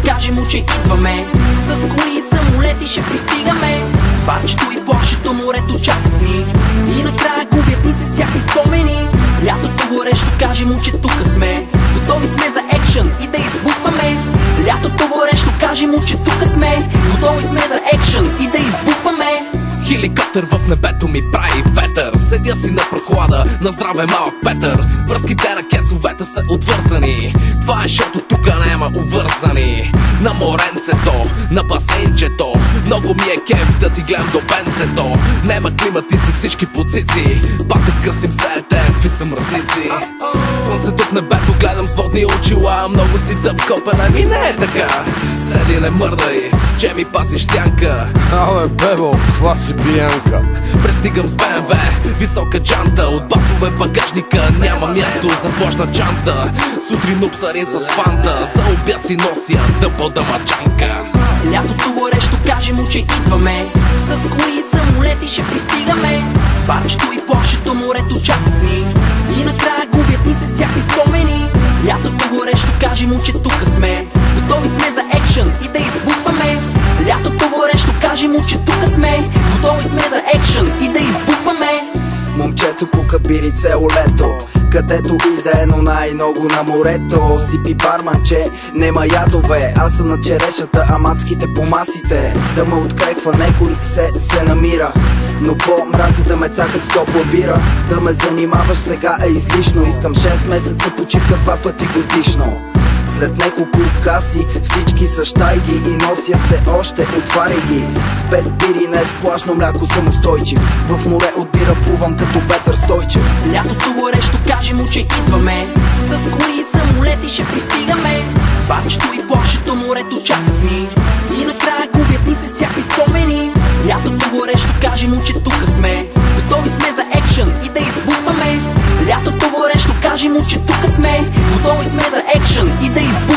кажи му, че идваме. С коли и самолети ще пристигаме. Парчето и площето, морето чакат ни. И накрая губят ни се всякакви спомени. Лятото горещо, кажи му, че тука сме. Готови сме за екшън и да избухваме. Лятото горещо, кажи му, че тука сме. Готови сме за екшън и да избухваме. Хеликоптер в небето ми прави ветър. Седя си на прохлада, на здраве малък Петър. Връзките на кецовете са отвързани. Това е, защото тука няма увързани. На моренцето, на басейнчето, много ми е кеф да ти гледам до бенцето. Нема климатици, всички позиции. Пак да кръстим селете, какви са мръсници. Слънцето в небето, гледам с водни очила. Много си дъб копен, ами не е така. Седи, не мърдай, че ми пазиш сянка. Але бебо, каква си биянка. Пристигам с БМВ, висока джанта. От басове багажника няма място за площна чанта. Сутрин обсарин с фанта, за обяд си нося дъбода мачанка. Лятото горещо, кажи му, че идваме. С коли и самолети ще пристигаме. Парчето и площето, морето чакат ни. И накрая губят ни се всякакви спомени. Лятото горещо, кажи му, че тука сме. Готови сме за екшън и да избухваме. Лятото горещо, кажи му, че тука сме. Готови сме за екшън и да избухваме. Момчето по кабири цело лето, където и да е, но най-много на морето. Сипи барманче, нема ядове. Аз съм на черешата, а мацките по масите. Да ме открехва некой се намира. Но по-мразя да ме цакат с топла бира. Да ме занимаваш сега е излишно. Искам 6 месеца почивка 2 пъти годишно. След няколко каси всички са щайги и носят се още, отваряй ги. С 5 бири не сплашно мляко съм устойчив. В море от бира плувам като Петър Стойчев. Лятото горещо, кажи му, че идваме. С коли и самолети ще пристигаме. Парчето и площето, морето чакат ни. И накрая губят ни се всякакви спомени. Лятото горещо, кажи му, че тука сме. Готови сме за екшън и да избухваме. Лятото горещо, кажи му, че тука сме. Готови сме за екшън и да избухваме.